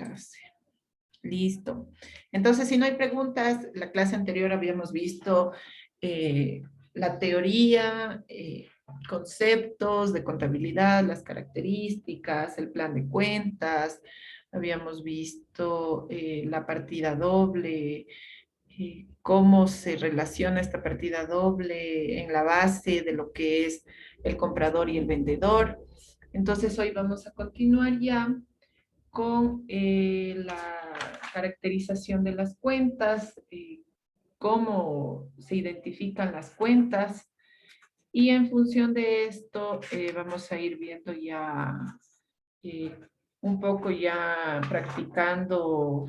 clase. Listo. Entonces, si no hay preguntas, la clase anterior habíamos visto la teoría, conceptos de contabilidad, las características, el plan de cuentas, habíamos visto la partida doble, cómo se relaciona esta partida doble en la base de lo que es el comprador y el vendedor. Entonces, hoy vamos a continuar ya con la caracterización de las cuentas, cómo se identifican las cuentas, y en función de esto vamos a ir viendo ya eh, un poco ya practicando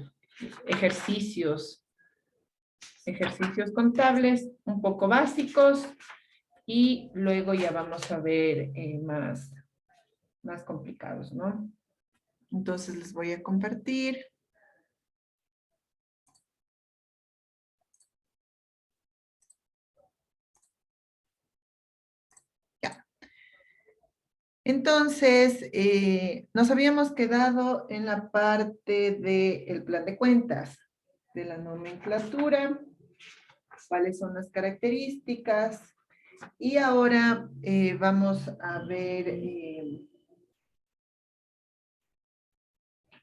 ejercicios, ejercicios contables un poco básicos, y luego ya vamos a ver más complicados, ¿no? Entonces les voy a compartir. Ya. Entonces, nos habíamos quedado en la parte del plan de cuentas, de la nomenclatura, cuáles son las características, y ahora vamos a ver,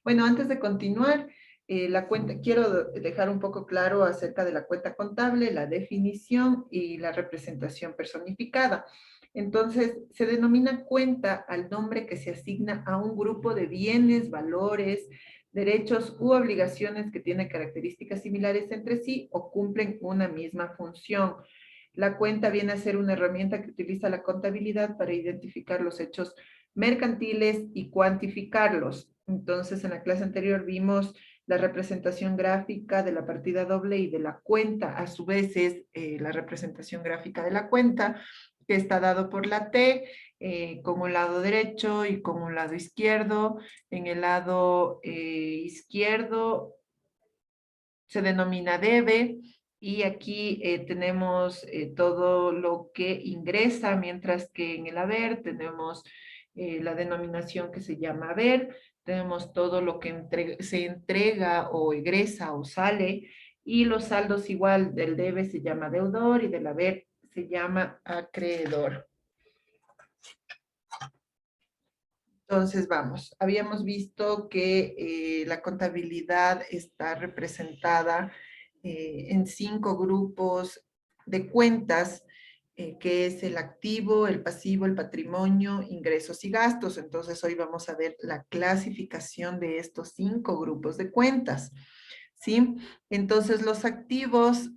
bueno, antes de continuar, la cuenta, quiero dejar un poco claro acerca de la cuenta contable, la definición y la representación personificada. Entonces, se denomina cuenta al nombre que se asigna a un grupo de bienes, valores, derechos u obligaciones que tienen características similares entre sí o cumplen una misma función. La cuenta viene a ser una herramienta que utiliza la contabilidad para identificar los hechos mercantiles y cuantificarlos. Entonces, en la clase anterior vimos la representación gráfica de la partida doble y de la cuenta. A su vez es la representación gráfica de la cuenta, que está dado por la T, con un lado derecho y con un lado izquierdo. En el lado izquierdo se denomina debe, y aquí tenemos todo lo que ingresa, mientras que en el haber tenemos la denominación que se llama haber, tenemos todo lo que se entrega o egresa o sale, y los saldos igual del debe se llama deudor y del haber se llama acreedor. Entonces, vamos, habíamos visto que la contabilidad está representada en 5 grupos de cuentas, que es el activo, el pasivo, el patrimonio, ingresos y gastos. Entonces, hoy vamos a ver la clasificación de estos 5 grupos de cuentas, ¿sí? Entonces, los activos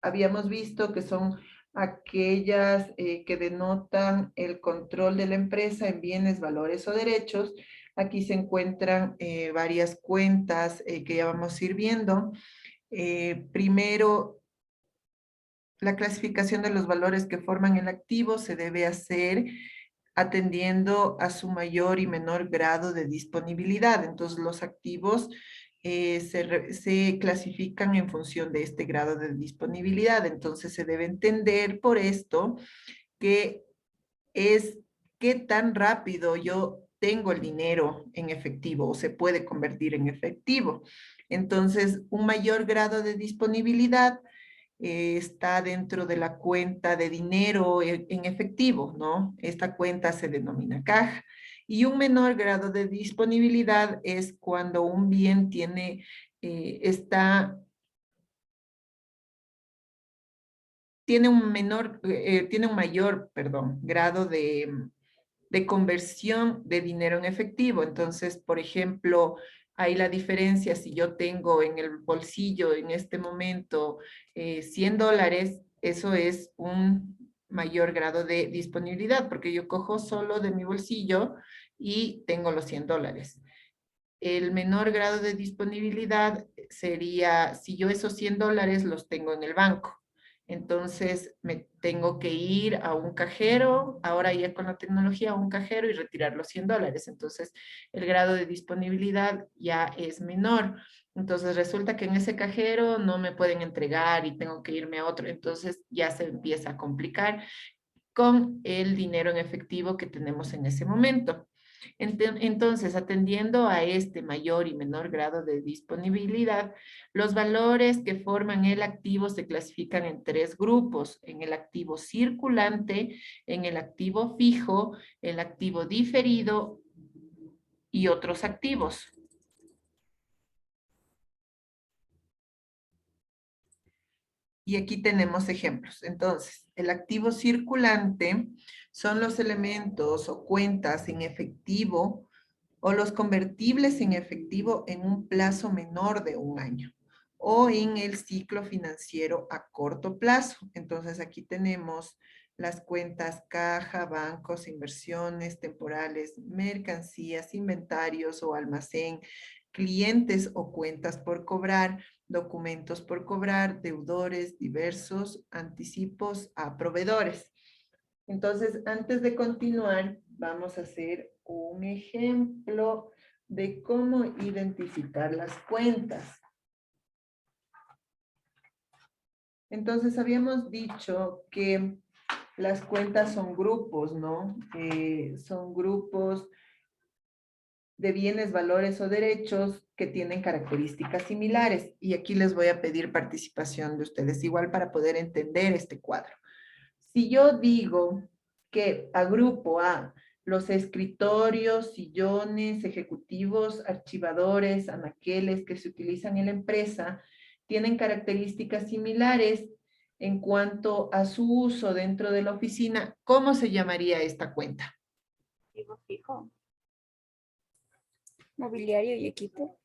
habíamos visto que son aquellas que denotan el control de la empresa en bienes, valores o derechos. Aquí se encuentran varias cuentas que ya vamos a ir viendo. Primero, la clasificación de los valores que forman el activo se debe hacer atendiendo a su mayor y menor grado de disponibilidad. Entonces, los activos se clasifican en función de este grado de disponibilidad. Entonces, se debe entender por esto que es qué tan rápido yo tengo el dinero en efectivo o se puede convertir en efectivo. Entonces, un mayor grado de disponibilidad está dentro de la cuenta de dinero en efectivo, ¿no? Esta cuenta se denomina caja. Y un menor grado de disponibilidad es cuando un bien tiene, tiene un mayor, perdón, grado de conversión de dinero en efectivo. Entonces, por ejemplo, hay la diferencia si yo tengo en el bolsillo en este momento $100, eso es un mayor grado de disponibilidad, porque yo cojo solo de mi bolsillo y tengo los $100. El menor grado de disponibilidad sería si yo esos $100 los tengo en el banco. Entonces me tengo que ir a un cajero, ahora ya con la tecnología, a un cajero y retirar los $100. Entonces el grado de disponibilidad ya es menor. Entonces resulta que en ese cajero no me pueden entregar y tengo que irme a otro. Entonces ya se empieza a complicar con el dinero en efectivo que tenemos en ese momento. Entonces, atendiendo a este mayor y menor grado de disponibilidad, los valores que forman el activo se clasifican en tres grupos: en el activo circulante, en el activo fijo, el activo diferido y otros activos. Y aquí tenemos ejemplos. Entonces, el activo circulante son los elementos o cuentas en efectivo o los convertibles en efectivo en un plazo menor de un año o en el ciclo financiero a corto plazo. Entonces, aquí tenemos las cuentas caja, bancos, inversiones temporales, mercancías, inventarios o almacén, clientes o cuentas por cobrar, documentos por cobrar, deudores diversos, anticipos a proveedores. Entonces, antes de continuar, vamos a hacer un ejemplo de cómo identificar las cuentas. Entonces, habíamos dicho que las cuentas son grupos, ¿no? Son grupos de bienes, valores o derechos que tienen características similares. Y aquí les voy a pedir participación de ustedes, igual para poder entender este cuadro. Si yo digo que agrupo a los escritorios, sillones, ejecutivos, archivadores, anaqueles que se utilizan en la empresa, tienen características similares en cuanto a su uso dentro de la oficina, ¿cómo se llamaría esta cuenta? Fijo, fijo. Mobiliario y equipo.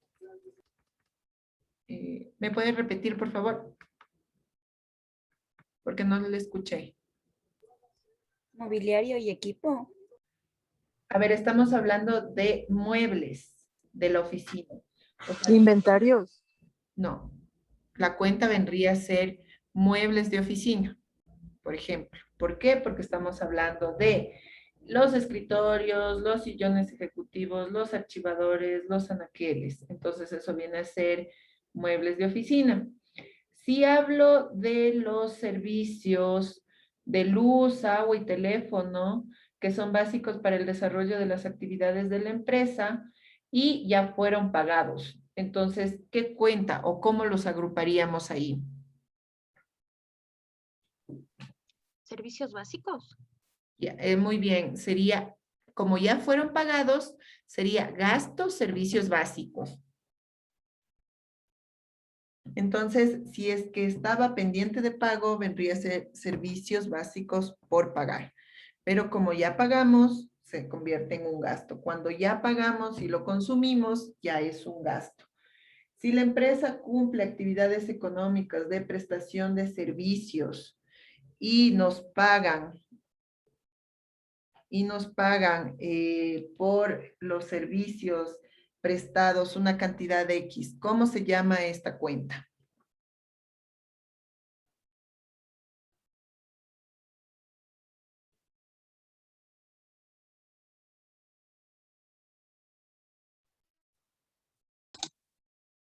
¿Me puede repetir, por favor? Porque no le escuché. Mobiliario y equipo. A ver, estamos hablando de muebles de la oficina. O sea, Inventarios. no, la cuenta vendría a ser muebles de oficina, por ejemplo. ¿Por qué? Porque estamos hablando de los escritorios, los sillones ejecutivos, los archivadores, los anaqueles. Entonces eso viene a ser muebles de oficina. Si hablo de los servicios de luz, agua y teléfono, que son básicos para el desarrollo de las actividades de la empresa y ya fueron pagados. Entonces, ¿qué cuenta o cómo los agruparíamos ahí? Servicios básicos. Ya, muy bien, sería, como ya fueron pagados, sería gastos, servicios básicos. Entonces, si es que estaba pendiente de pago, vendría a ser servicios básicos por pagar. Pero como ya pagamos, se convierte en un gasto. Cuando ya pagamos y lo consumimos, ya es un gasto. Si la empresa cumple actividades económicas de prestación de servicios y nos pagan por los servicios prestados una cantidad de X, ¿cómo se llama esta cuenta?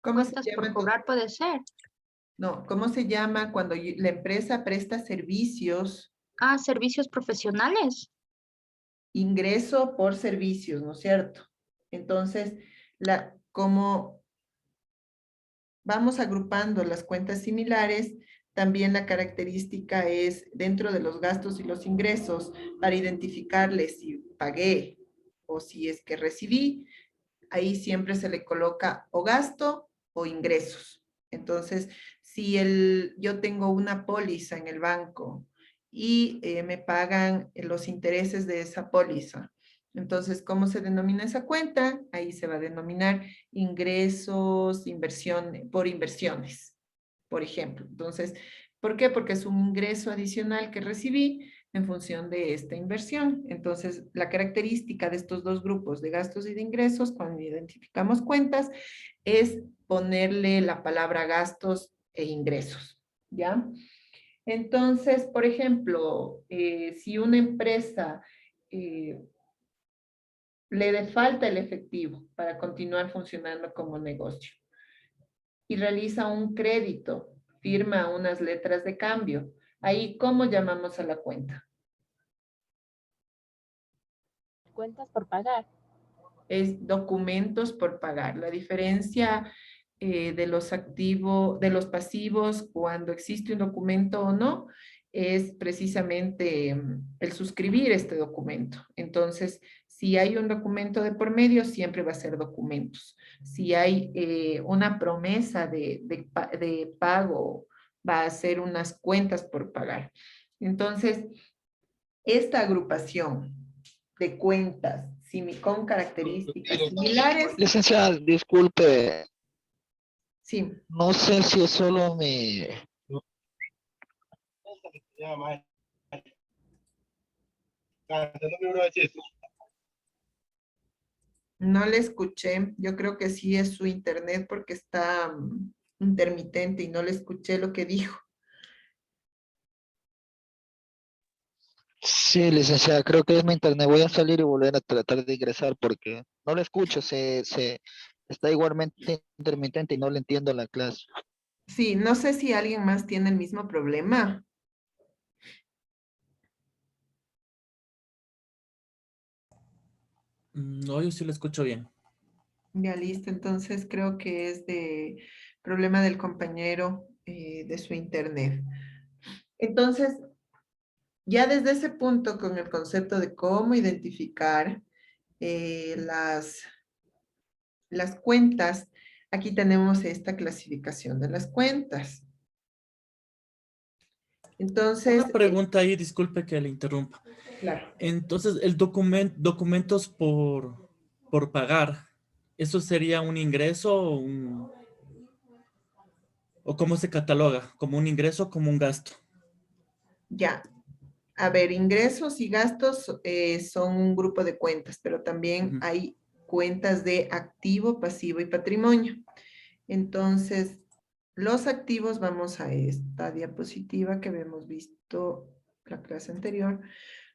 ¿Cómo se Cuentas por llama? cobrar puede ser. No, ¿cómo se llama cuando la empresa presta servicios, Ah, servicios profesionales. ingreso por servicios, ¿no es cierto? Entonces, como vamos agrupando las cuentas similares, también la característica es dentro de los gastos y los ingresos para identificarles si pagué o si es que recibí, ahí siempre se le coloca o gasto o ingresos. Entonces, si yo tengo una póliza en el banco y me pagan los intereses de esa póliza, entonces, ¿cómo se denomina esa cuenta? Ahí se va a denominar ingresos, por inversiones, por ejemplo. Entonces, ¿por qué? Porque es un ingreso adicional que recibí en función de esta inversión. Entonces, la característica de estos dos grupos de gastos y de ingresos, cuando identificamos cuentas, es ponerle la palabra gastos e ingresos, ¿ya? Entonces, por ejemplo, si una empresa le falta el efectivo para continuar funcionando como negocio y realiza un crédito, firma unas letras de cambio, ahí, ¿cómo llamamos a la cuenta? Cuentas por pagar. es documentos por pagar. La diferencia de los activos, de los pasivos, cuando existe un documento o no, es precisamente el suscribir este documento. Entonces, si hay un documento de por medio, siempre va a ser documentos. Si hay una promesa de pago, va a ser unas cuentas por pagar. Entonces, esta agrupación de cuentas con características similares, Licenciada, disculpe, sí, no sé si es solo mi... no le escuché. Yo creo que sí es su internet porque está intermitente y no le escuché lo que dijo. Sí, licenciada, creo que es mi internet. Voy a salir y volver a tratar de ingresar porque no le escucho, se está igualmente intermitente y no le entiendo la clase. Sí, no sé si alguien más tiene el mismo problema. No, yo sí lo escucho bien. Ya listo, entonces creo que es de problema del compañero de su internet. Entonces, ya desde ese punto, con el concepto de cómo identificar las cuentas, aquí tenemos esta clasificación de las cuentas. Entonces, Una pregunta ahí, disculpe que le interrumpa. claro, Entonces, el documentos por pagar, ¿eso sería un ingreso o cómo se cataloga? ¿Como un ingreso o como un gasto? ya. A ver, ingresos y gastos son un grupo de cuentas, pero también Ujú. hay cuentas de activo, pasivo y patrimonio. Entonces, los activos, vamos a esta diapositiva que habíamos visto la clase anterior.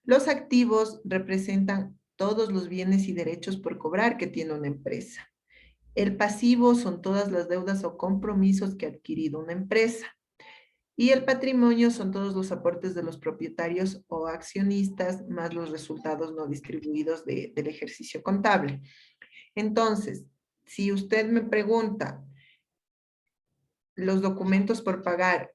Los activos representan todos los bienes y derechos por cobrar que tiene una empresa. El pasivo son todas las deudas o compromisos que ha adquirido una empresa. Y el patrimonio son todos los aportes de los propietarios o accionistas, más los resultados no distribuidos del ejercicio contable. Entonces, si usted me pregunta los documentos por pagar,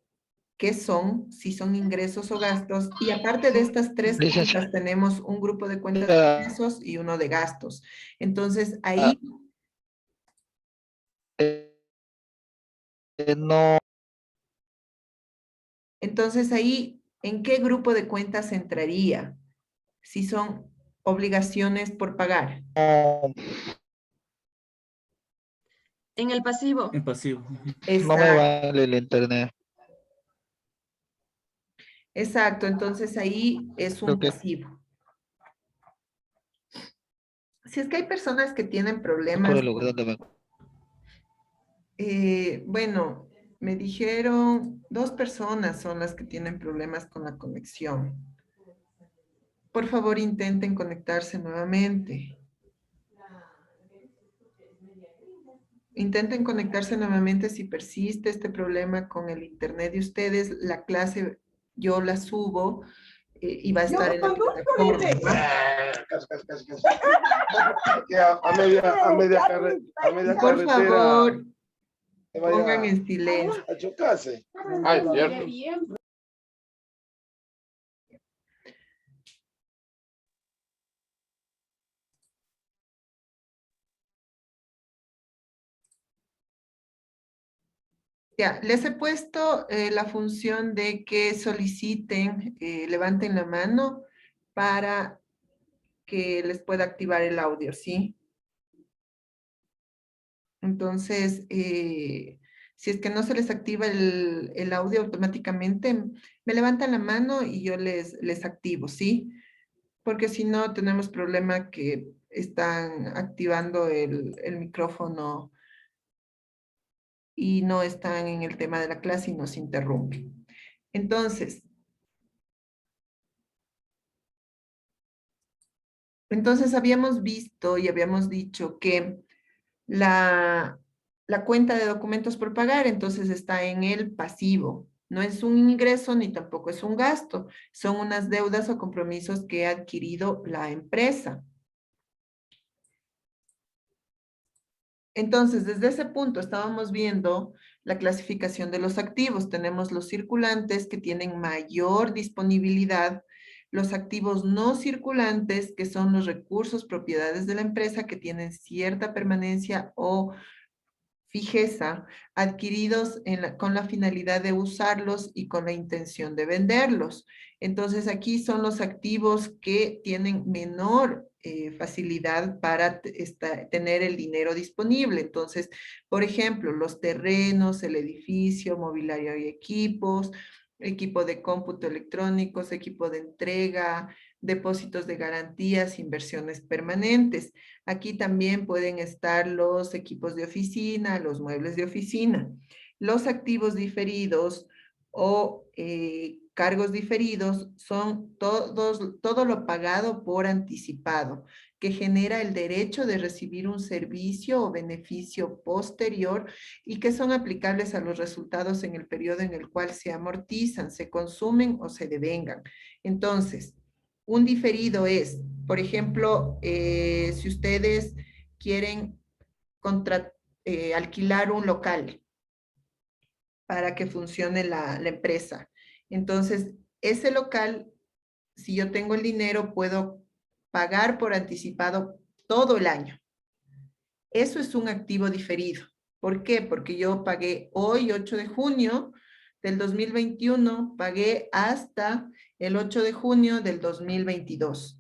¿qué son? Si son ingresos o gastos. Y aparte de estas tres cuentas, Licenciada, tenemos un grupo de cuentas de ingresos y uno de gastos. Entonces, ahí, eh, no, ¿en qué grupo de cuentas entraría? Si son obligaciones por pagar. no, En el pasivo. En pasivo. Ujú. no me Exacto, vale el internet. exacto. Entonces ahí es Creo un que pasivo. Si es que hay personas que tienen es por problemas, el lugar donde me... bueno, me dijeron, 2 personas son las que tienen problemas con la conexión. Por favor, intenten conectarse nuevamente. Intenten conectarse nuevamente si persiste este problema con el internet de ustedes. La clase yo la subo y va a estar en la plataforma. Por carretera favor, se pongan vaya en silencio. a chocarse. Ay, cierto. Ya, les he puesto la función de que soliciten, levanten la mano para que les pueda activar el audio, ¿sí? Entonces, si es que no se les activa el audio automáticamente, me levantan la mano y yo les activo, ¿sí? Porque si no, tenemos problema que están activando el micrófono y no están en el tema de la clase y nos interrumpen. Entonces, habíamos visto y habíamos dicho que la, la cuenta de documentos por pagar, entonces está en el pasivo. No es un ingreso ni tampoco es un gasto. Son unas deudas o compromisos que ha adquirido la empresa. Entonces, desde ese punto estábamos viendo la clasificación de los activos. Tenemos los circulantes que tienen mayor disponibilidad, los activos no circulantes, que son los recursos, propiedades de la empresa que tienen cierta permanencia o fijeza, adquiridos con la finalidad de usarlos y con la intención de venderlos. Entonces, aquí son los activos que tienen menor facilidad para tener el dinero disponible. Entonces, por ejemplo, los terrenos, el edificio, mobiliario y equipos, equipo de cómputo electrónicos, equipo de entrega, depósitos de garantías, inversiones permanentes. Aquí también pueden estar los equipos de oficina, los muebles de oficina. Los activos diferidos o cargos diferidos son todo lo pagado por anticipado, que genera el derecho de recibir un servicio o beneficio posterior y que son aplicables a los resultados en el periodo en el cual se amortizan, se consumen o se devengan. Entonces, un diferido es, por ejemplo, si ustedes quieren alquilar un local para que funcione la empresa. Entonces, ese local, si yo tengo el dinero, puedo pagar por anticipado todo el año. Eso es un activo diferido. ¿Por qué? Porque yo pagué hoy, 8 de junio del 2021, pagué hasta el 8 de junio del 2022.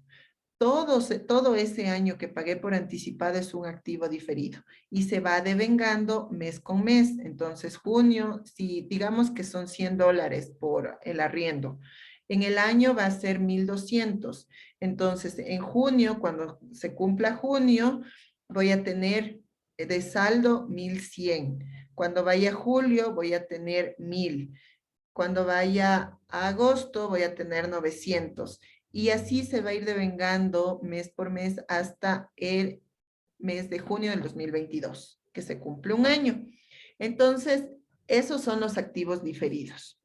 Todo ese año que pagué por anticipado es un activo diferido y se va devengando mes con mes. Entonces, junio, si digamos que son $100 por el arriendo, en el año va a ser 1,200. Entonces, en junio, cuando se cumpla junio, voy a tener de saldo 1,100. Cuando vaya julio, voy a tener 1,000. Cuando vaya a agosto, voy a tener 900. Y así se va a ir devengando mes por mes hasta el mes de junio del 2022, que se cumple un año. Entonces, esos son los activos diferidos.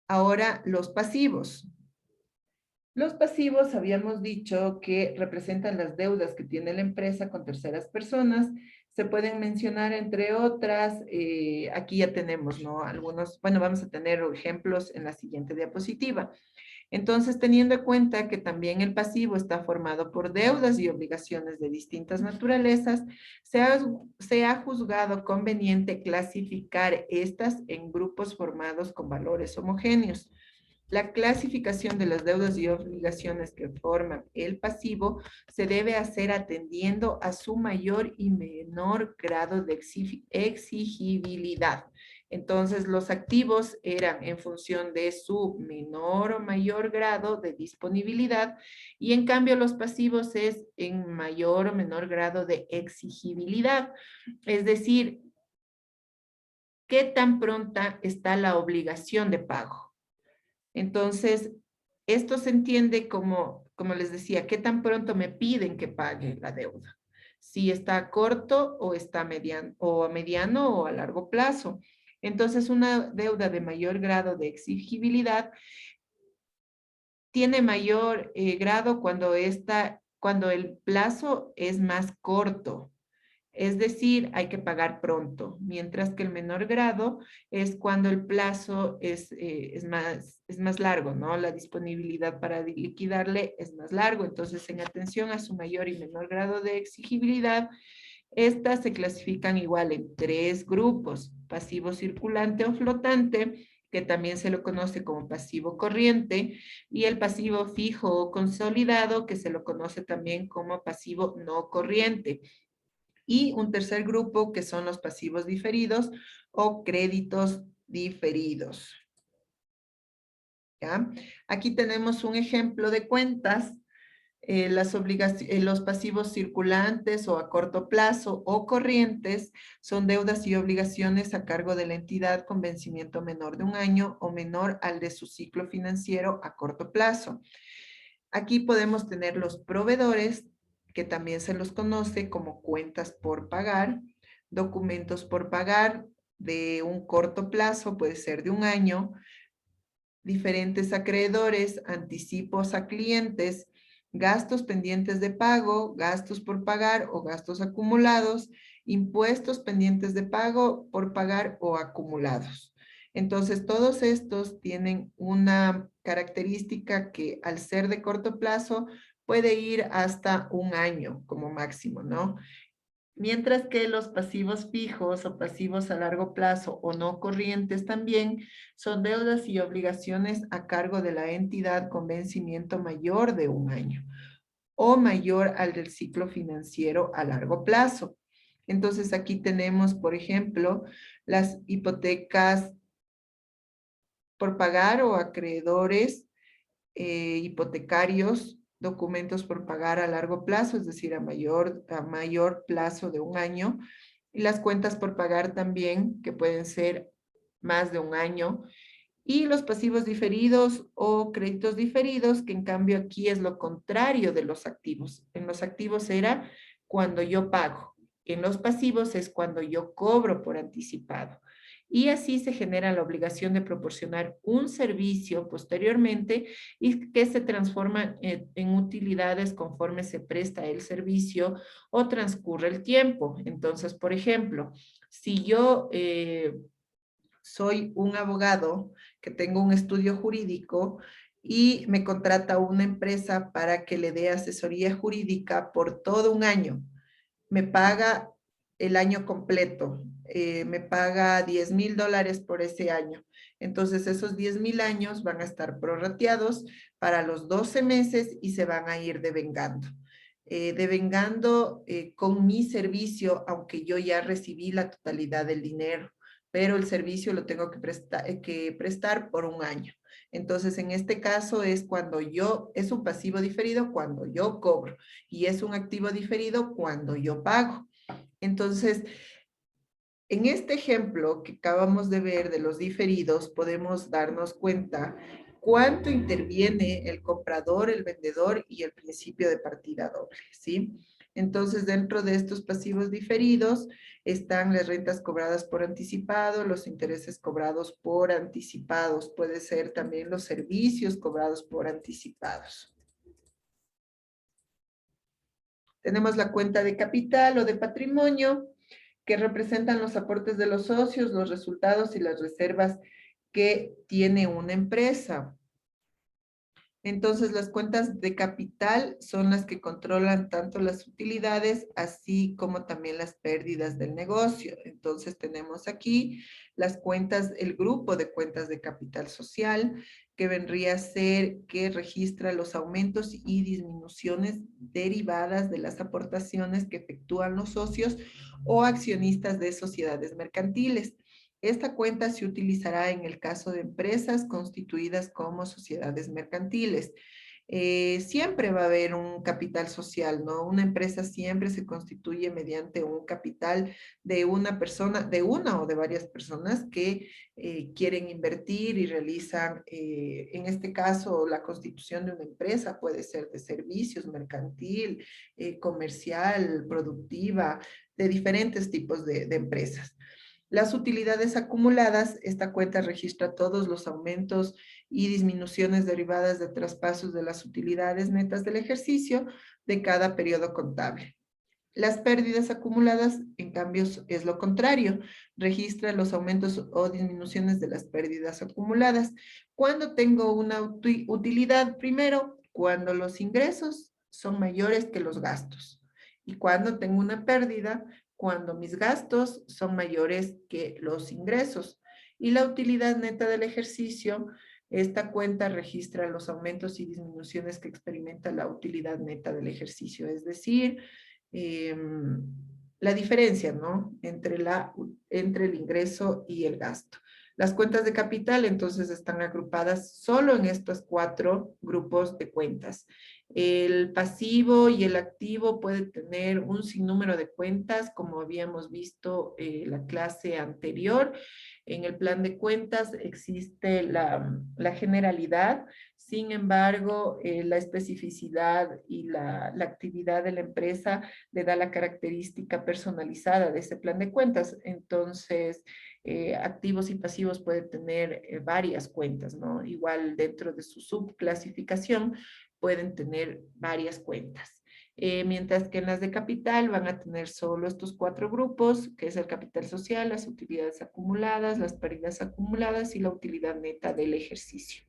Ahora, los pasivos. Los pasivos habíamos dicho que representan las deudas que tiene la empresa con terceras personas. Se pueden mencionar entre otras, aquí ya tenemos, ¿no? Algunos, bueno, vamos a tener ejemplos en la siguiente diapositiva. Entonces, teniendo en cuenta que también el pasivo está formado por deudas y obligaciones de distintas naturalezas, se ha juzgado conveniente clasificar estas en grupos formados con valores homogéneos. La clasificación de las deudas y obligaciones que forman el pasivo se debe hacer atendiendo a su mayor y menor grado de exigibilidad. Entonces, los activos eran en función de su menor o mayor grado de disponibilidad y en cambio los pasivos es en mayor o menor grado de exigibilidad. Es decir, ¿qué tan pronta está la obligación de pago? Entonces, esto se entiende como les decía, ¿qué tan pronto me piden que pague la deuda? Si está a corto o está mediano o a largo plazo. Entonces, una deuda de mayor grado de exigibilidad tiene mayor grado cuando el plazo es más corto. Es decir, hay que pagar pronto, mientras que el menor grado es cuando el plazo es más largo, ¿no? La disponibilidad para liquidarle es más largo. Entonces, en atención a su mayor y menor grado de exigibilidad, estas se clasifican igual en 3 grupos: pasivo circulante o flotante, que también se lo conoce como pasivo corriente, y el pasivo fijo o consolidado, que se lo conoce también como pasivo no corriente. Y un tercer grupo que son los pasivos diferidos o créditos diferidos. ¿Ya? Aquí tenemos un ejemplo de cuentas. Los pasivos circulantes o a corto plazo o corrientes son deudas y obligaciones a cargo de la entidad con vencimiento menor de un año o menor al de su ciclo financiero a corto plazo. Aquí podemos tener los proveedores, que también se los conoce como cuentas por pagar, documentos por pagar de un corto plazo, puede ser de un año, diferentes acreedores, anticipos a clientes, gastos pendientes de pago, gastos por pagar o gastos acumulados, impuestos pendientes de pago, por pagar o acumulados. Entonces, todos estos tienen una característica que al ser de corto plazo puede ir hasta un año como máximo, ¿no? Mientras que los pasivos fijos o pasivos a largo plazo o no corrientes también son deudas y obligaciones a cargo de la entidad con vencimiento mayor de un año o mayor al del ciclo financiero a largo plazo. Entonces aquí tenemos, por ejemplo, las hipotecas por pagar o acreedores hipotecarios, documentos por pagar a largo plazo, es decir, a mayor plazo de un año, y las cuentas por pagar también, que pueden ser más de un año, y los pasivos diferidos o créditos diferidos, que en cambio aquí es lo contrario de los activos. En los activos era cuando yo pago, en los pasivos es cuando yo cobro por anticipado. Y así se genera la obligación de proporcionar un servicio posteriormente y que se transforma en utilidades conforme se presta el servicio o transcurre el tiempo. Entonces, por ejemplo, si yo soy un abogado que tengo un estudio jurídico y me contrata una empresa para que le dé asesoría jurídica por todo un año, me paga el año completo, me paga $10,000 por ese año. Entonces esos 10,000 años van a estar prorrateados para los 12 meses y se van a ir devengando. Con mi servicio, aunque yo ya recibí la totalidad del dinero, pero el servicio lo tengo que prestar por un año. Entonces, en este caso es es un pasivo diferido cuando yo cobro y es un activo diferido cuando yo pago. Entonces, en este ejemplo que acabamos de ver de los diferidos, podemos darnos cuenta cuánto interviene el comprador, el vendedor y el principio de partida doble, ¿sí? Entonces, dentro de estos pasivos diferidos están las rentas cobradas por anticipado, los intereses cobrados por anticipados, puede ser también los servicios cobrados por anticipados. Tenemos la cuenta de capital o de patrimonio, que representan los aportes de los socios, los resultados y las reservas que tiene una empresa. Entonces, las cuentas de capital son las que controlan tanto las utilidades, así como también las pérdidas del negocio. Entonces, tenemos aquí las cuentas, el grupo de cuentas de capital social, que vendría a ser que registra los aumentos y disminuciones derivadas de las aportaciones que efectúan los socios o accionistas de sociedades mercantiles. Esta cuenta se utilizará en el caso de empresas constituidas como sociedades mercantiles. Siempre va a haber un capital social, ¿no? Una empresa siempre se constituye mediante un capital de una persona, de una o de varias personas que quieren invertir y realizan, en este caso, la constitución de una empresa puede ser de servicios, mercantil, comercial, productiva, de diferentes tipos de empresas. Las utilidades acumuladas, esta cuenta registra todos los aumentos y disminuciones derivadas de traspasos de las utilidades netas del ejercicio de cada periodo contable. Las pérdidas acumuladas, en cambio, es lo contrario. Registra los aumentos o disminuciones de las pérdidas acumuladas. ¿Cuándo tengo una utilidad? Primero, cuando los ingresos son mayores que los gastos. Y cuando tengo una pérdida, cuando mis gastos son mayores que los ingresos. Y la utilidad neta del ejercicio, esta cuenta registra los aumentos y disminuciones que experimenta la utilidad neta del ejercicio, es decir, la diferencia, ¿no? Entre el ingreso y el gasto. Las cuentas de capital, entonces, están agrupadas solo en estos 4 grupos de cuentas. El pasivo y el activo puede tener un sinnúmero de cuentas, como habíamos visto en la clase anterior. En el plan de cuentas existe la generalidad, sin embargo, la especificidad y la actividad de la empresa le da la característica personalizada de ese plan de cuentas. Entonces, activos y pasivos pueden tener varias cuentas, ¿no? Igual dentro de su subclasificación, pueden tener varias cuentas. Mientras que en las de capital van a tener solo estos 4 grupos, que es el capital social, las utilidades acumuladas, las pérdidas acumuladas y la utilidad neta del ejercicio.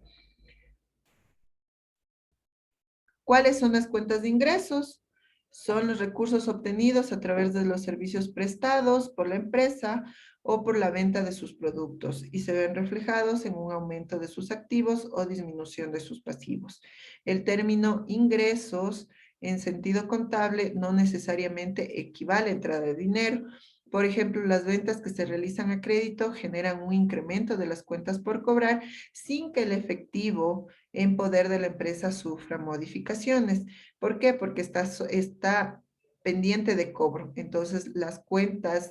¿Cuáles son las cuentas de ingresos? Son los recursos obtenidos a través de los servicios prestados por la empresa o por la venta de sus productos y se ven reflejados en un aumento de sus activos o disminución de sus pasivos. El término ingresos en sentido contable no necesariamente equivale a entrada de dinero. Por ejemplo, las ventas que se realizan a crédito generan un incremento de las cuentas por cobrar sin que el efectivo en poder de la empresa sufra modificaciones. ¿Por qué? Porque está pendiente de cobro. Entonces, las cuentas,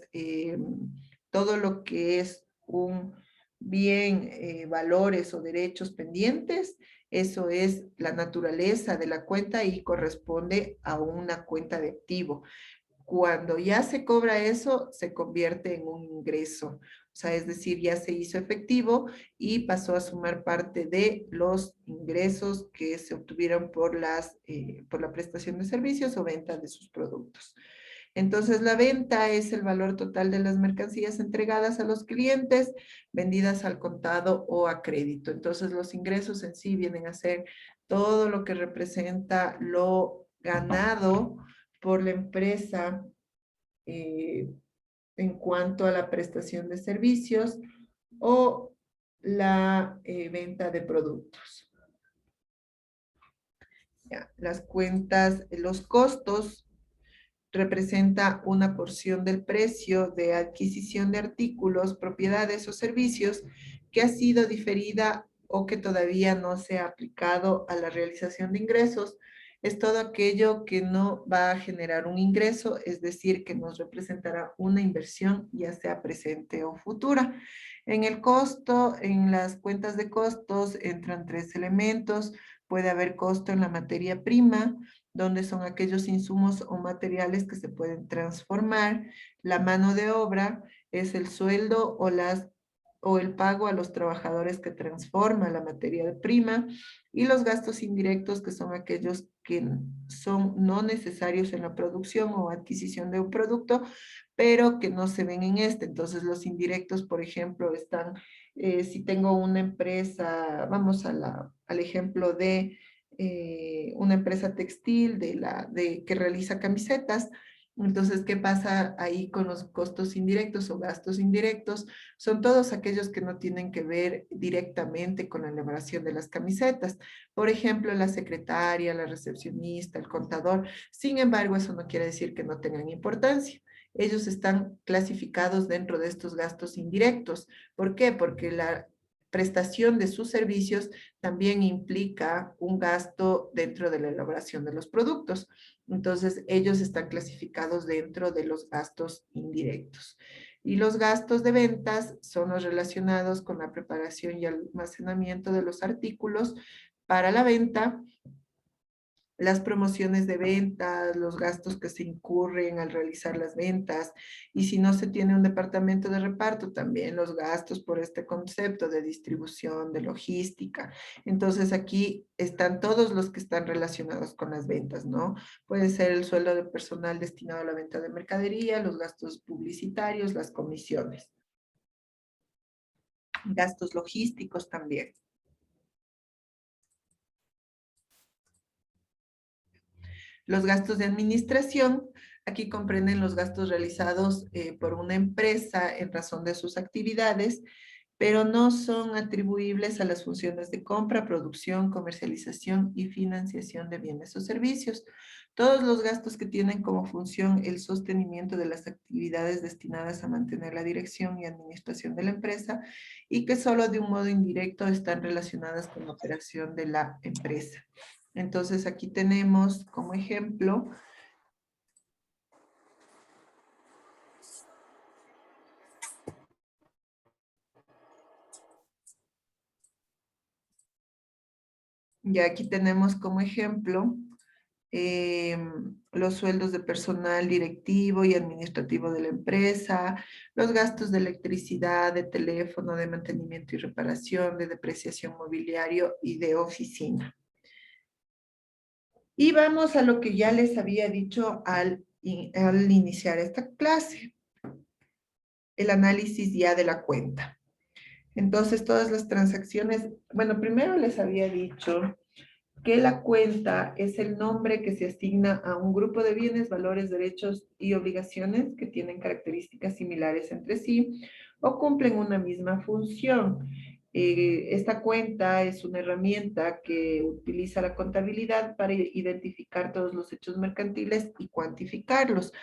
todo lo que es un bien, valores o derechos pendientes, eso es la naturaleza de la cuenta y corresponde a una cuenta de activo. Cuando ya se cobra eso, se convierte en un ingreso. O sea, es decir, ya se hizo efectivo y pasó a sumar parte de los ingresos que se obtuvieron por la prestación de servicios o venta de sus productos. Entonces, la venta es el valor total de las mercancías entregadas a los clientes, vendidas al contado o a crédito. Entonces, los ingresos en sí vienen a ser todo lo que representa lo ganado por la empresa en cuanto a la prestación de servicios o la venta de productos. Ya, las cuentas, los costos representa una porción del precio de adquisición de artículos, propiedades o servicios que ha sido diferida o que todavía no se ha aplicado a la realización de ingresos. Es todo aquello que no va a generar un ingreso, es decir, que nos representará una inversión, ya sea presente o futura. En el costo, en las cuentas de costos, entran 3 elementos. Puede haber costo en la materia prima, donde son aquellos insumos o materiales que se pueden transformar. La mano de obra es el sueldo o el pago a los trabajadores que transforman la materia prima, y los gastos indirectos, que son aquellos que son no necesarios en la producción o adquisición de un producto, pero que no se ven en este. Entonces, los indirectos, por ejemplo, están, si tengo una empresa, vamos al ejemplo de una empresa textil que realiza camisetas. Entonces, ¿qué pasa ahí con los costos indirectos o gastos indirectos? Son todos aquellos que no tienen que ver directamente con la elaboración de las camisetas. Por ejemplo, la secretaria, la recepcionista, el contador. Sin embargo, eso no quiere decir que no tengan importancia. Ellos están clasificados dentro de estos gastos indirectos. ¿Por qué? Porque la prestación de sus servicios también implica un gasto dentro de la elaboración de los productos. Entonces, ellos están clasificados dentro de los gastos indirectos. Y los gastos de ventas son los relacionados con la preparación y almacenamiento de los artículos para la venta, las promociones de ventas, los gastos que se incurren al realizar las ventas, y si no se tiene un departamento de reparto, también los gastos por este concepto de distribución, de logística. Entonces aquí están todos los que están relacionados con las ventas, ¿no? Puede ser el sueldo de personal destinado a la venta de mercadería, los gastos publicitarios, las comisiones. Gastos logísticos también. Los gastos de administración, aquí comprenden los gastos realizados por una empresa en razón de sus actividades, pero no son atribuibles a las funciones de compra, producción, comercialización y financiación de bienes o servicios. Todos los gastos que tienen como función el sostenimiento de las actividades destinadas a mantener la dirección y administración de la empresa y que solo de un modo indirecto están relacionadas con la operación de la empresa. Entonces, aquí tenemos como ejemplo los sueldos de personal directivo y administrativo de la empresa, los gastos de electricidad, de teléfono, de mantenimiento y reparación, de depreciación mobiliario y de oficina. Y vamos a lo que ya les había dicho al iniciar esta clase, el análisis ya de la cuenta. Entonces, todas las transacciones, bueno, primero les había dicho que la cuenta es el nombre que se asigna a un grupo de bienes, valores, derechos y obligaciones que tienen características similares entre sí o cumplen una misma función. Esta cuenta es una herramienta que utiliza la contabilidad para identificar todos los hechos mercantiles y cuantificarlos.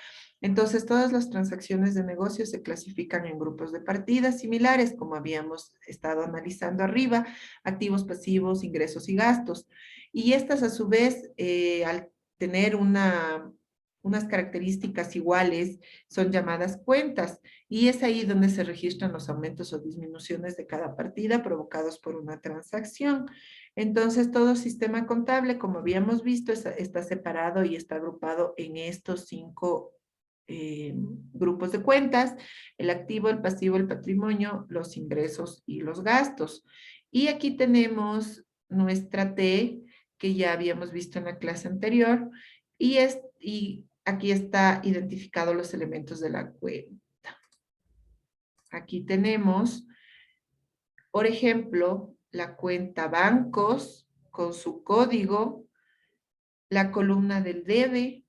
Entonces, todas las transacciones de negocio se clasifican en grupos de partidas similares, como habíamos estado analizando arriba, activos, pasivos, ingresos y gastos. Y estas, a su vez, al tener unas características iguales, son llamadas cuentas. Y es ahí donde se registran los aumentos o disminuciones de cada partida provocados por una transacción. Entonces, todo sistema contable, como habíamos visto, está separado y está agrupado en estos 5 grupos de cuentas: el activo, el pasivo, el patrimonio, los ingresos y los gastos. Y aquí tenemos nuestra T, que ya habíamos visto en la clase anterior, y aquí está identificado los elementos de la cuenta. Aquí tenemos, por ejemplo, la cuenta bancos con su código, la columna del debe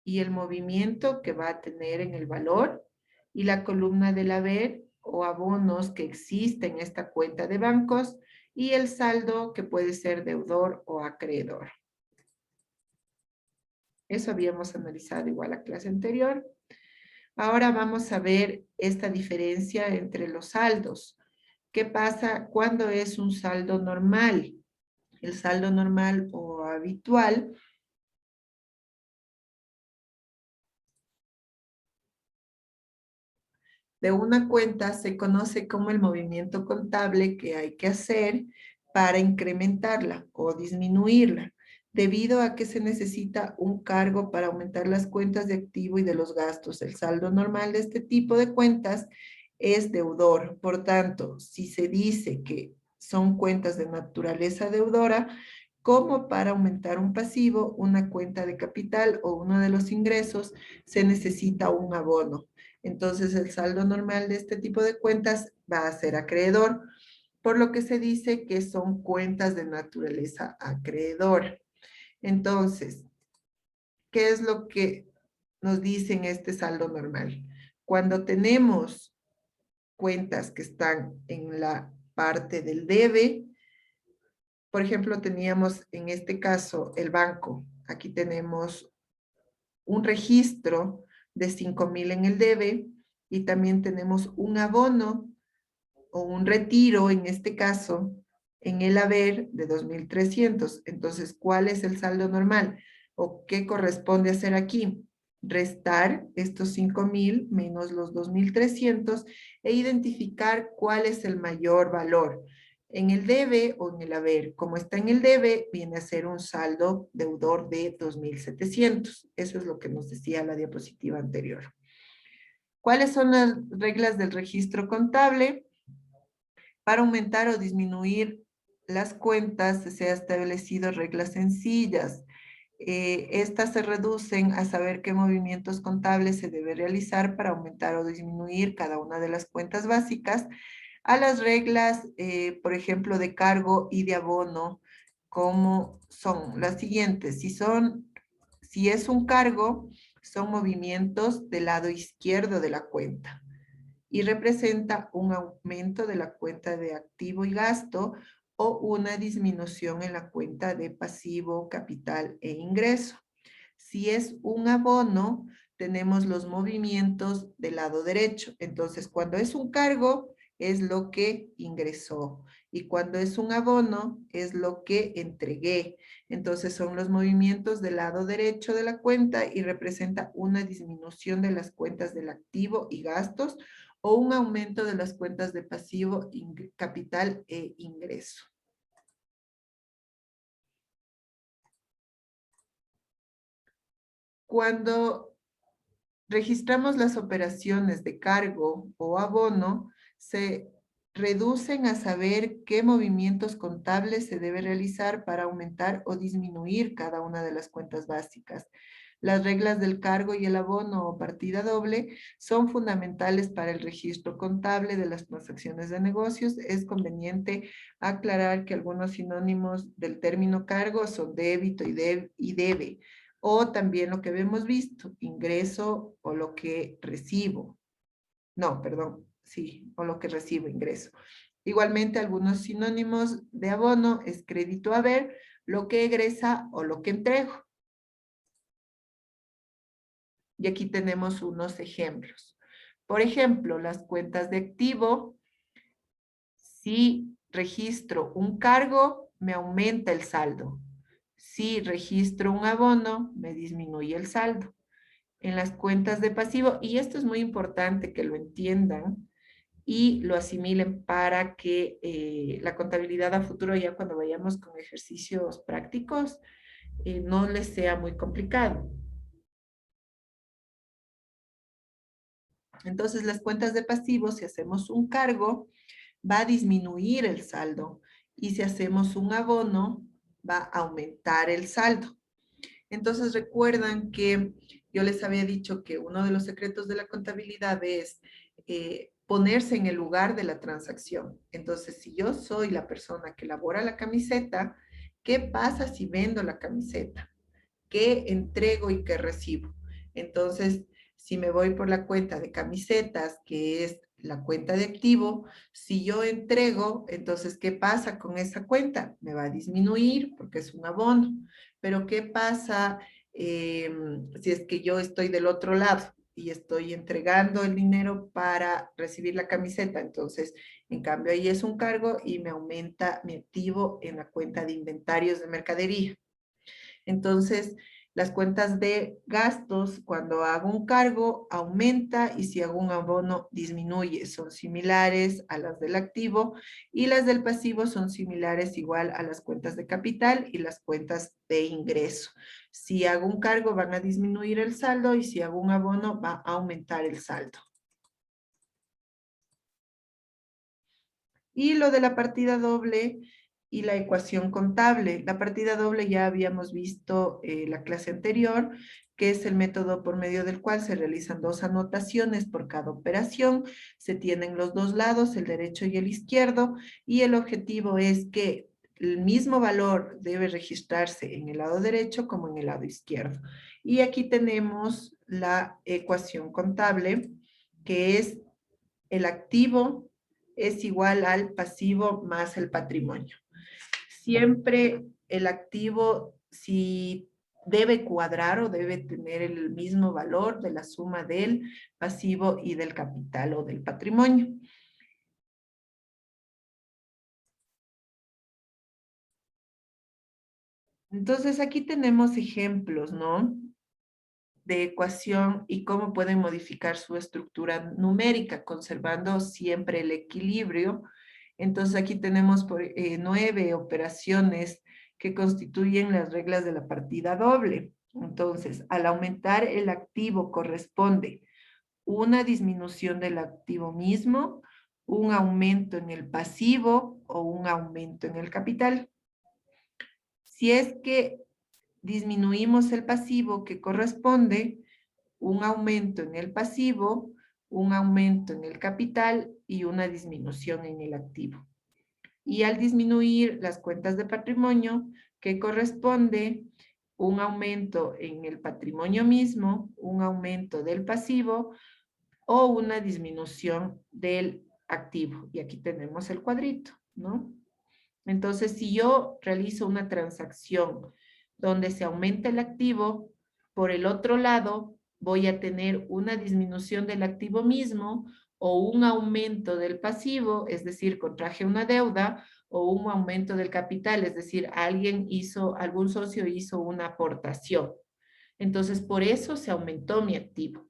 y el movimiento que va a tener en el valor, y la columna del haber o abonos que existe en esta cuenta de bancos, y el saldo que puede ser deudor o acreedor. Eso habíamos analizado igual la clase anterior. Ahora vamos a ver esta diferencia entre los saldos. ¿Qué pasa cuando es un saldo normal? El saldo normal o habitual de una cuenta se conoce como el movimiento contable que hay que hacer para incrementarla o disminuirla, debido a que se necesita un cargo para aumentar las cuentas de activo y de los gastos. El saldo normal de este tipo de cuentas es deudor. Por tanto, si se dice que son cuentas de naturaleza deudora, como para aumentar un pasivo, una cuenta de capital o uno de los ingresos, se necesita un abono. Entonces, el saldo normal de este tipo de cuentas va a ser acreedor, por lo que se dice que son cuentas de naturaleza acreedora. Entonces, ¿qué es lo que nos dice en este saldo normal? Cuando tenemos cuentas que están en la parte del debe, por ejemplo, teníamos en este caso el banco. Aquí tenemos un registro de 5,000 en el debe, y también tenemos un abono o un retiro, en este caso, en el haber de 2,300. Entonces, ¿cuál es el saldo normal? ¿O qué corresponde hacer aquí? Restar estos 5,000 menos los 2,300 e identificar cuál es el mayor valor, en el debe o en el haber. Como está en el debe, viene a ser un saldo deudor de 2,700. Eso es lo que nos decía la diapositiva anterior. ¿Cuáles son las reglas del registro contable? Para aumentar o disminuir las cuentas se han establecido reglas sencillas. Estas se reducen a saber qué movimientos contables se debe realizar para aumentar o disminuir cada una de las cuentas básicas, a las reglas, por ejemplo, de cargo y de abono, como son las siguientes. Si es un cargo, son movimientos del lado izquierdo de la cuenta y representa un aumento de la cuenta de activo y gasto o una disminución en la cuenta de pasivo, capital e ingreso. Si es un abono, tenemos los movimientos del lado derecho. Entonces, cuando es un cargo, es lo que ingresó. Y cuando es un abono, es lo que entregué. Entonces, son los movimientos del lado derecho de la cuenta y representa una disminución de las cuentas del activo y gastos o un aumento de las cuentas de pasivo, capital e ingreso. Cuando registramos las operaciones de cargo o abono, se reducen a saber qué movimientos contables se debe realizar para aumentar o disminuir cada una de las cuentas básicas. Las reglas del cargo y el abono o partida doble son fundamentales para el registro contable de las transacciones de negocios. Es conveniente aclarar que algunos sinónimos del término cargo son débito y debe, o también lo que hemos visto, ingreso o lo que recibo. No, perdón, sí, o lo que recibo, ingreso. Igualmente, algunos sinónimos de abono es crédito haber, lo que egresa o lo que entrego. Y aquí tenemos unos ejemplos. Por ejemplo, las cuentas de activo, si registro un cargo, me aumenta el saldo. Si registro un abono, me disminuye el saldo. En las cuentas de pasivo, y esto es muy importante que lo entiendan y lo asimilen para que la contabilidad a futuro, ya cuando vayamos con ejercicios prácticos, no les sea muy complicado. Entonces, las cuentas de pasivos, si hacemos un cargo, va a disminuir el saldo. Y si hacemos un abono, va a aumentar el saldo. Entonces, recuerdan que yo les había dicho que uno de los secretos de la contabilidad es ponerse en el lugar de la transacción. Entonces, si yo soy la persona que elabora la camiseta, ¿qué pasa si vendo la camiseta? ¿Qué entrego y qué recibo? Entonces, si me voy por la cuenta de camisetas, que es la cuenta de activo, si yo entrego, entonces, ¿qué pasa con esa cuenta? Me va a disminuir porque es un abono. Pero, ¿qué pasa si es que yo estoy del otro lado y estoy entregando el dinero para recibir la camiseta? Entonces, en cambio, ahí es un cargo y me aumenta mi activo en la cuenta de inventarios de mercadería. Entonces, las cuentas de gastos, cuando hago un cargo, aumenta y si hago un abono, disminuye. Son similares a las del activo y las del pasivo son similares igual a las cuentas de capital y las cuentas de ingreso. Si hago un cargo, van a disminuir el saldo y si hago un abono, va a aumentar el saldo. Y lo de la partida doble y la ecuación contable. La partida doble ya habíamos visto la clase anterior, que es el método por medio del cual se realizan dos anotaciones por cada operación. Se tienen los dos lados, el derecho y el izquierdo, y el objetivo es que el mismo valor debe registrarse en el lado derecho como en el lado izquierdo. Y aquí tenemos la ecuación contable, que es el activo es igual al pasivo más el patrimonio. Siempre el activo, si debe cuadrar o debe tener el mismo valor de la suma del pasivo y del capital o del patrimonio. Entonces aquí tenemos ejemplos, ¿no? De ecuación y cómo pueden modificar su estructura numérica, conservando siempre el equilibrio. Entonces aquí tenemos 9 operaciones que constituyen las reglas de la partida doble. Entonces, al aumentar el activo corresponde una disminución del activo mismo, un aumento en el pasivo o un aumento en el capital. Si es que disminuimos el pasivo que corresponde, un aumento en el pasivo, un aumento en el capital y una disminución en el activo. Y al disminuir las cuentas de patrimonio, que corresponde un aumento en el patrimonio mismo, un aumento del pasivo o una disminución del activo. Y aquí tenemos el cuadrito, ¿no? Entonces, si yo realizo una transacción donde se aumenta el activo, por el otro lado voy a tener una disminución del activo mismo o un aumento del pasivo, es decir, contraje una deuda, o un aumento del capital, es decir, algún socio hizo una aportación. Entonces, por eso se aumentó mi activo.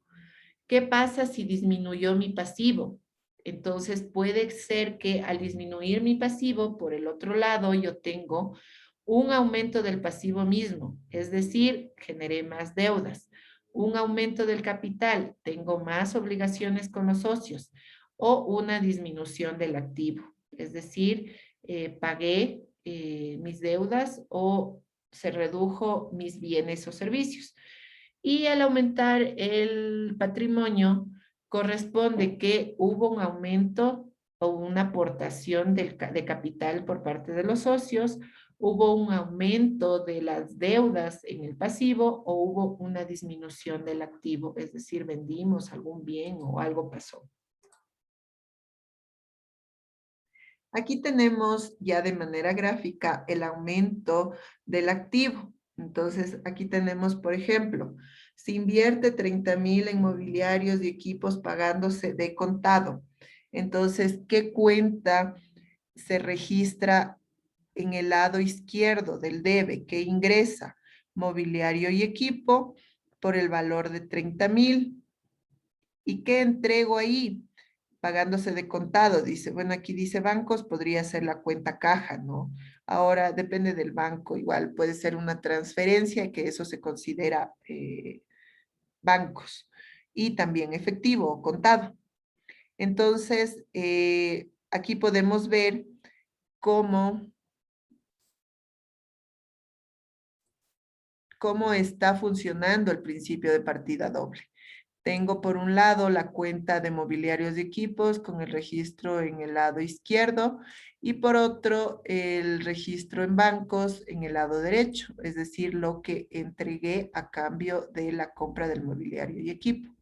¿Qué pasa si disminuyó mi pasivo? Entonces puede ser que al disminuir mi pasivo, por el otro lado, yo tengo un aumento del pasivo mismo, es decir, generé más deudas. Un aumento del capital, tengo más obligaciones con los socios. o una disminución del activo. Es decir, pagué mis deudas o se redujo mis bienes o servicios. Y al aumentar el patrimonio, corresponde que hubo un aumento o una aportación de capital por parte de los socios, hubo un aumento de las deudas en el pasivo o hubo una disminución del activo, es decir, vendimos algún bien o algo pasó. Aquí tenemos ya de manera gráfica el aumento del activo. Entonces, aquí tenemos, por ejemplo, se invierte 30,000 en mobiliarios y equipos pagándose de contado. Entonces, ¿qué cuenta se registra en el lado izquierdo del debe? ¿Qué ingresa? Mobiliario y equipo por el valor de 30,000. ¿Y qué entrego ahí? Pagándose de contado, dice. Bueno, aquí dice bancos, podría ser la cuenta caja, ¿no? Ahora depende del banco, igual puede ser una transferencia, que eso se considera bancos. Y también efectivo o contado. Entonces, aquí podemos ver cómo está funcionando el principio de partida doble. Tengo por un lado la cuenta de mobiliarios y equipos con el registro en el lado izquierdo y por otro el registro en bancos en el lado derecho, es decir, lo que entregué a cambio de la compra del mobiliario y equipo.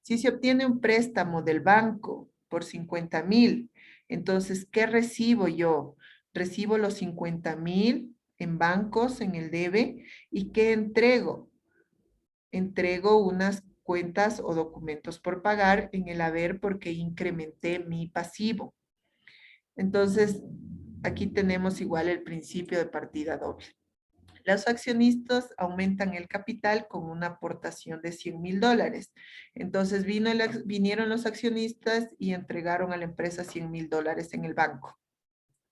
Si se obtiene un préstamo del banco por 50,000, entonces, ¿qué recibo yo? Recibo los 50,000 en bancos, en el debe, ¿y qué entrego? Entrego unas cuentas o documentos por pagar en el haber porque incrementé mi pasivo. Entonces, aquí tenemos igual el principio de partida doble. Los accionistas aumentan el capital con una aportación de $100,000. Entonces, vinieron los accionistas y entregaron a la empresa $100,000 en el banco.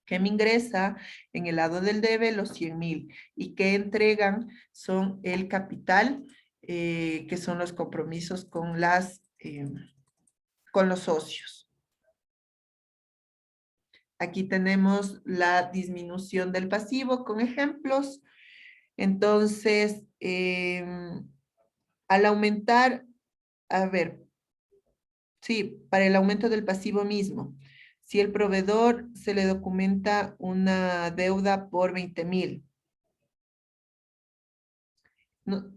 ¿Qué me ingresa? En el lado del debe, los 100,000. ¿Y qué entregan? Son el capital, que son los compromisos con los socios. Aquí tenemos la disminución del pasivo con ejemplos. Entonces, al aumentar, a ver, sí, para el aumento del pasivo mismo, si el proveedor se le documenta una deuda por 20,000, no,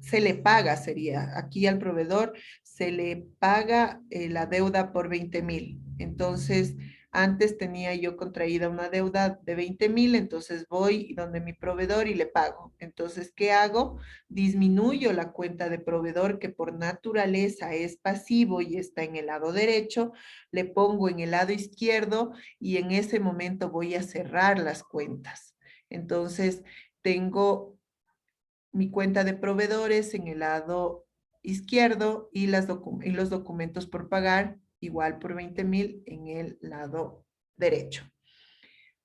se le paga, sería, aquí al proveedor se le paga la deuda por 20,000. Entonces, antes tenía yo contraída una deuda de 20,000, entonces voy donde mi proveedor y le pago. Entonces, ¿qué hago? Disminuyo la cuenta de proveedor, que por naturaleza es pasivo y está en el lado derecho, le pongo en el lado izquierdo y en ese momento voy a cerrar las cuentas. Entonces, tengo mi cuenta de proveedores en el lado izquierdo y los documentos por pagar, igual por 20,000 en el lado derecho.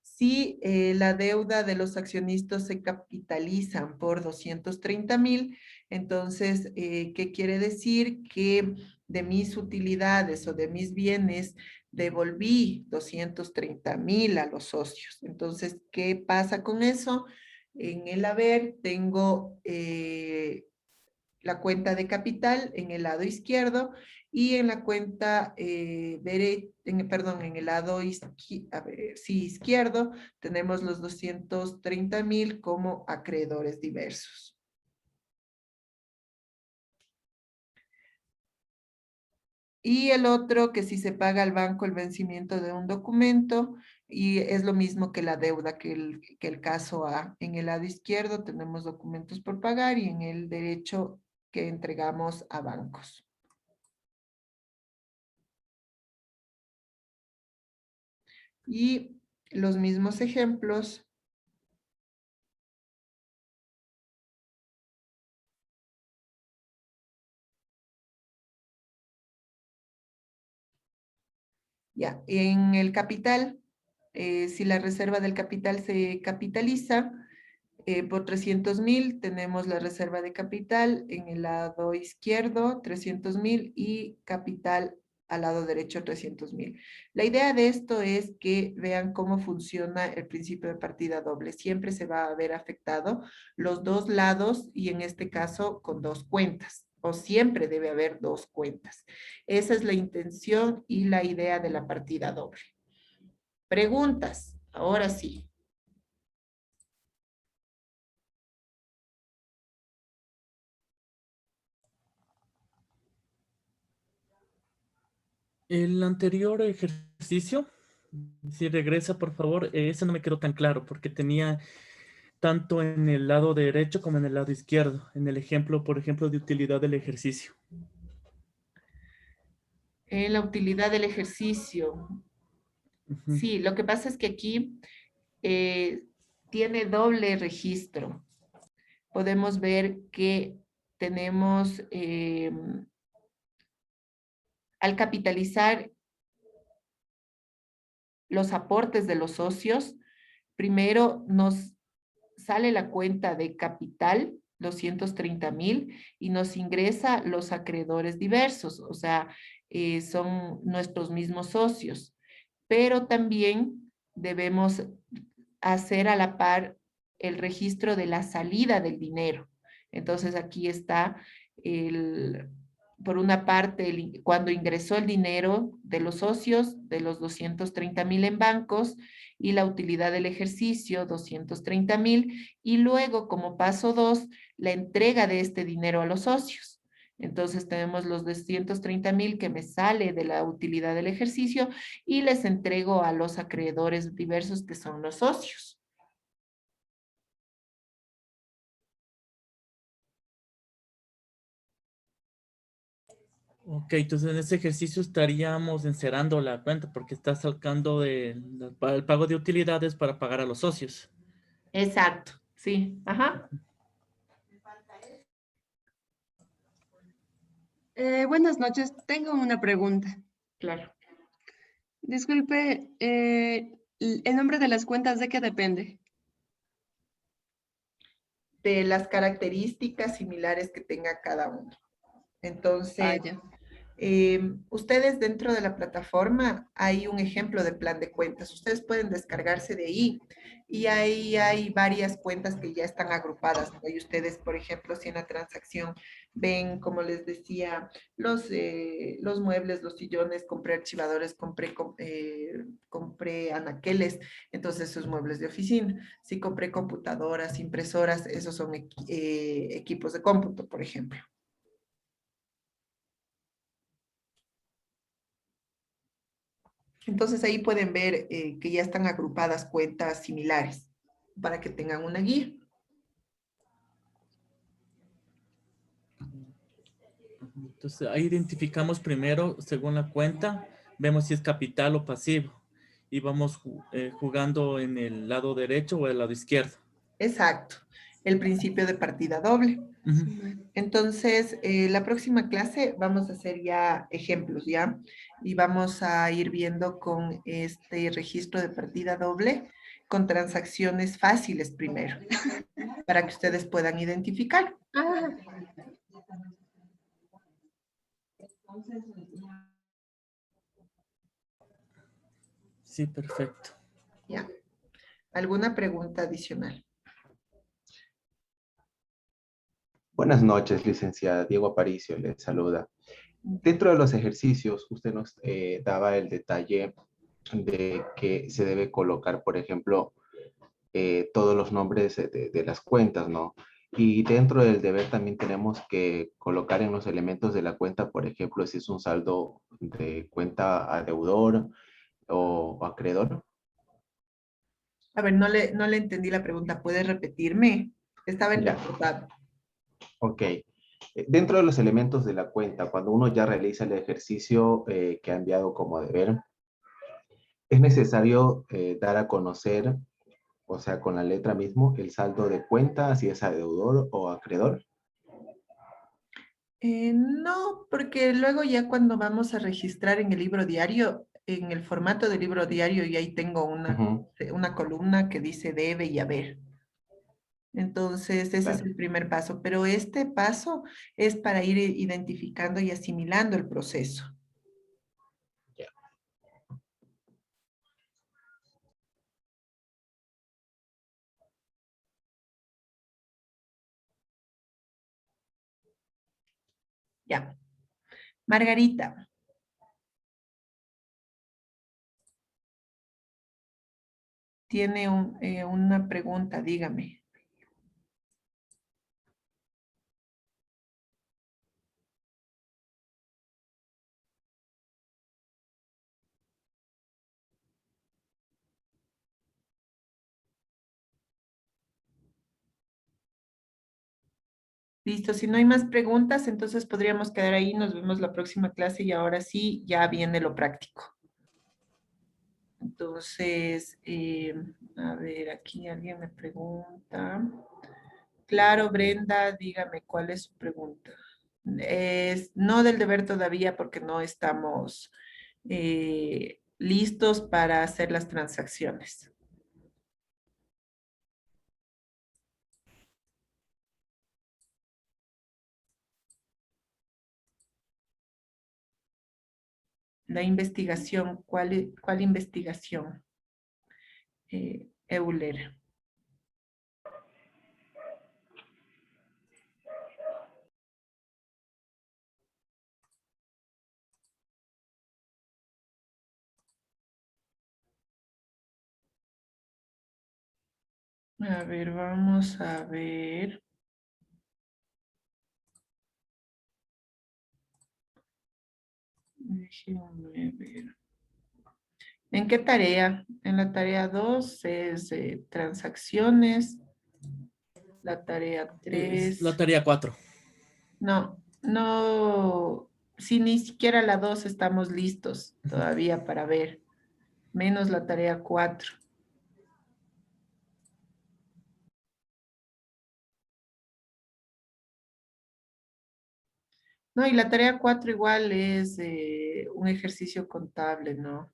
Si la deuda de los accionistas se capitalizan por 230,000, entonces, ¿qué quiere decir? Que de mis utilidades o de mis bienes devolví 230,000 a los socios. Entonces, ¿qué pasa con eso? En el haber tengo la cuenta de capital en el lado izquierdo y en la cuenta en el lado izquierdo tenemos los 230,000 como acreedores diversos. Y el otro, que si se paga al banco el vencimiento de un documento, y es lo mismo que la deuda, que el caso A. En el lado izquierdo tenemos documentos por pagar y en el derecho que entregamos a bancos. Y los mismos ejemplos. Ya, en el capital, si la reserva del capital se capitaliza por 300,000, tenemos la reserva de capital en el lado izquierdo, 300,000 y capital al lado derecho 300.000. La idea de esto es que vean cómo funciona el principio de partida doble. Siempre se va a ver afectado los dos lados y en este caso con dos cuentas, o siempre debe haber dos cuentas. Esa es la intención y la idea de la partida doble. Preguntas, ahora sí. El anterior ejercicio, si regresa por favor, ese no me quedó tan claro porque tenía tanto en el lado derecho como en el lado izquierdo, en el ejemplo, por ejemplo, de utilidad del ejercicio. La utilidad del ejercicio. Ujú. Sí, lo que pasa es que aquí tiene doble registro. Podemos ver que tenemos, al capitalizar los aportes de los socios, primero nos sale la cuenta de capital, 230.000, y nos ingresa los acreedores diversos, o sea, son nuestros mismos socios. Pero también debemos hacer a la par el registro de la salida del dinero. Entonces aquí está por una parte, cuando ingresó el dinero de los socios, de los 230.000 en bancos, y la utilidad del ejercicio, 230.000, y luego como paso 2, la entrega de este dinero a los socios. Entonces tenemos los 230.000 que me sale de la utilidad del ejercicio y les entrego a los acreedores diversos que son los socios. Ok, entonces en ese ejercicio estaríamos encerrando la cuenta porque está sacando para el pago de utilidades para pagar a los socios. Exacto, sí, ajá, Buenas noches, tengo una pregunta. claro. Disculpe, ¿el nombre de las cuentas de qué depende? De las características similares que tenga cada uno. Ah, Entonces, ya. ustedes dentro de la plataforma hay un ejemplo de plan de cuentas. Ustedes pueden descargarse de ahí y ahí hay varias cuentas que ya están agrupadas. Ahí ustedes, por ejemplo, si en la transacción ven, como les decía, los muebles, los sillones, compré archivadores, compré anaqueles, entonces esos muebles de oficina. Si compré computadoras, impresoras, esos son equipos de cómputo, por ejemplo. Entonces ahí pueden ver que ya están agrupadas cuentas similares para que tengan una guía. Entonces ahí identificamos primero, según la cuenta, vemos si es capital o pasivo y vamos jugando en el lado derecho o el lado izquierdo. Exacto, el principio de partida doble. Ujú. Entonces, la próxima clase vamos a hacer ya ejemplos, ¿ya? Y vamos a ir viendo con este registro de partida doble con transacciones fáciles primero, para que ustedes puedan identificar. Ah, Sí, perfecto. ¿Ya? ¿Alguna pregunta adicional? Buenas noches, licenciada. Diego Aparicio le saluda. Dentro de los ejercicios, usted nos daba el detalle de que se debe colocar, por ejemplo, todos los nombres de las cuentas, ¿no? Y dentro del deber también tenemos que colocar en los elementos de la cuenta, por ejemplo, si es un saldo de cuenta a deudor o acreedor. A ver, no le entendí la pregunta. ¿Puede repetirme? Estaba Ya, entrecortado. ok. Dentro de los elementos de la cuenta, cuando uno ya realiza el ejercicio que ha enviado como deber, es necesario dar a conocer, o sea, con la letra mismo, el saldo de cuenta, si es a deudor o acreedor. No, porque luego ya cuando vamos a registrar en el libro diario, en el formato del libro diario, y ahí tengo Ujú, una columna que dice debe y haber. Entonces, ese es claro. el primer paso, pero este paso es para ir identificando y asimilando el proceso. Ya. Margarita. Tiene una pregunta, dígame. Listo, si no hay más preguntas, entonces podríamos quedar ahí. Nos vemos la próxima clase y ahora sí, ya viene lo práctico. Entonces, a ver, aquí alguien me pregunta. Claro, Brenda, dígame cuál es su pregunta. Es no del deber todavía porque no estamos listos para hacer las transacciones. La investigación, ¿cuál investigación? Euler. A ver, vamos a ver. Déjenme ver. ¿En qué tarea? En la tarea 2 es transacciones. La tarea Es 3. la tarea 4. No, no. Si ni siquiera la 2 estamos listos todavía para ver. Menos la tarea 4. No, y la tarea 4 igual es un ejercicio contable, ¿no?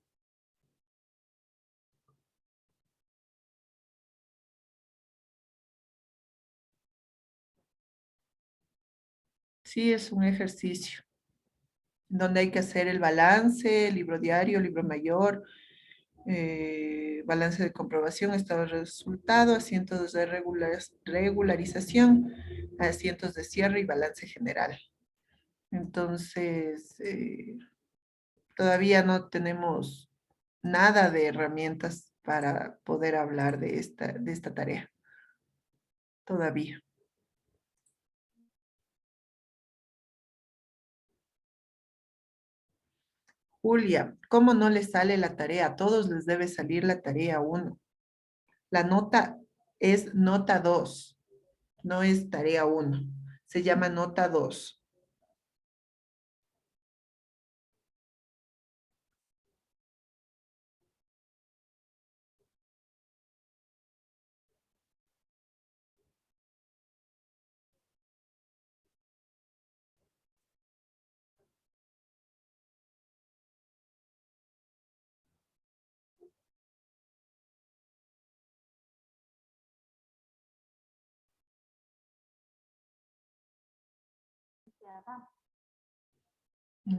Sí, es un ejercicio donde hay que hacer el balance, libro diario, libro mayor, balance de comprobación, estado de resultado, asientos de regularización, asientos de cierre y balance general. Entonces, todavía no tenemos nada de herramientas para poder hablar de esta tarea. Todavía. Julia, ¿cómo no les sale la tarea? A todos les debe salir la tarea 1. La nota es nota 2, no es tarea 1. Se llama nota 2.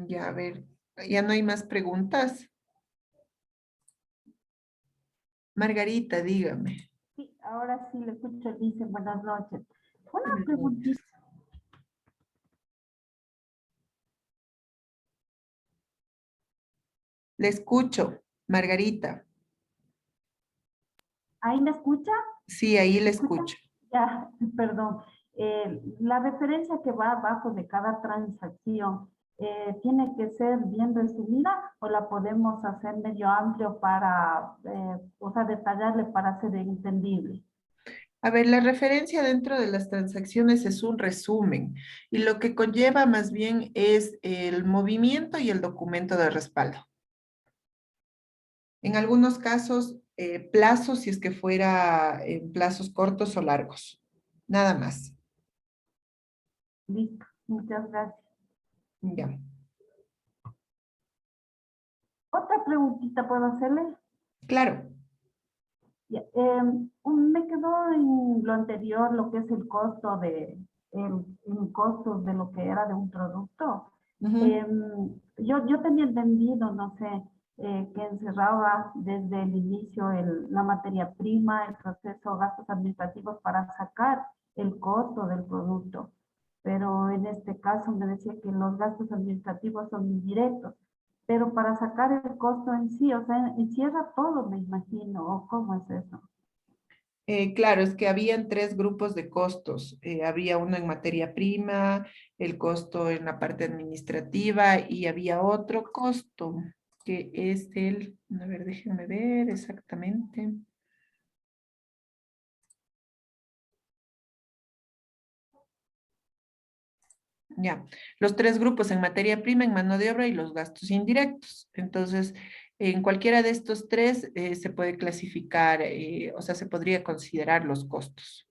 Ya, a ver, ya no hay más preguntas. Margarita, dígame. Sí, ahora sí le escucho, dice, buenas noches. Una preguntita. Le escucho, Margarita. ¿Ahí me escucha? Sí, ahí le ¿Me escucha? escucho. Ya, perdón. La referencia que va abajo de cada transacción, ¿tiene que ser bien resumida o la podemos hacer medio amplio para, o sea, detallarle para ser entendible? A ver, la referencia dentro de las transacciones es un resumen y lo que conlleva más bien es el movimiento y el documento de respaldo. En algunos casos, plazos si es que fuera en plazos cortos o largos. Nada más. Listo, muchas gracias. Ya. Otra preguntita puedo hacerle. Claro. Ya, me quedó en lo anterior lo que es el costo el costo de lo que era de un producto. Ujú. Yo tenía entendido, no sé, que encerraba desde el inicio la materia prima, el proceso, gastos administrativos para sacar el costo del producto. pero en este caso me decía que los gastos administrativos son indirectos. Pero para sacar el costo en sí, o sea, encierra todo, me imagino, ¿o cómo es eso? Claro, es que habían tres grupos de costos. Había uno en materia prima, el costo en la parte administrativa y había otro costo que es el, a ver, déjenme ver exactamente. Ya, los tres grupos en materia prima, en mano de obra y los gastos indirectos. Entonces, en cualquiera de estos tres se puede clasificar, o sea, se podría considerar los costos.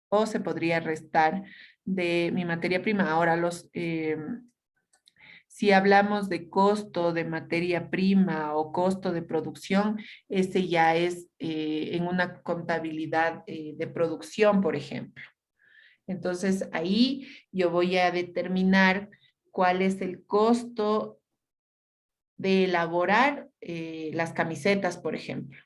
O se podría restar de mi materia prima. Ahora, si hablamos de costo de materia prima o costo de producción, ese ya es en una contabilidad de producción, por ejemplo. Entonces, ahí yo voy a determinar cuál es el costo de elaborar las camisetas, por ejemplo.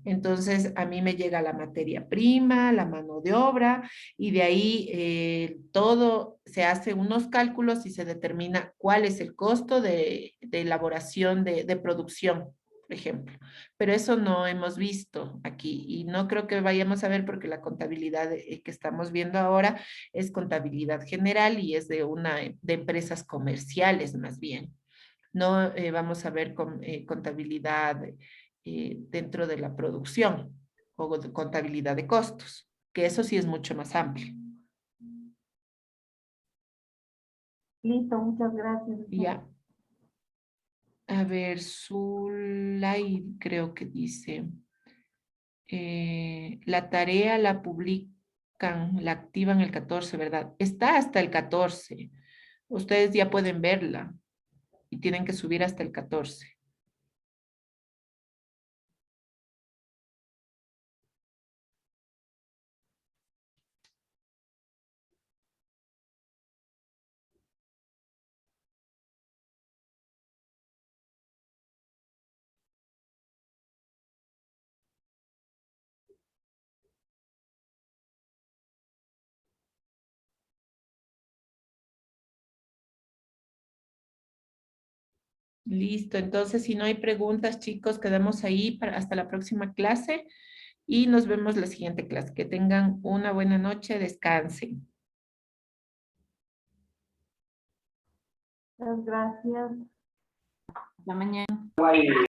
Entonces, a mí me llega la materia prima, la mano de obra, y de ahí todo se hace unos cálculos y se determina cuál es el costo de elaboración de producción, por ejemplo. Pero eso no hemos visto aquí y no creo que vayamos a ver porque la contabilidad que estamos viendo ahora es contabilidad general y es de empresas comerciales más bien. No vamos a ver contabilidad dentro de la producción o contabilidad de costos, que eso sí es mucho más amplio. Listo, muchas gracias. Ya. A ver, Zulay creo que dice, la tarea la publican, la activan el 14, ¿verdad? Está hasta el 14. Ustedes ya pueden verla y tienen que subir hasta el 14. Listo, entonces si no hay preguntas, chicos, quedamos ahí hasta la próxima clase y nos vemos la siguiente clase. Que tengan una buena noche, descansen. Muchas gracias. Hasta mañana.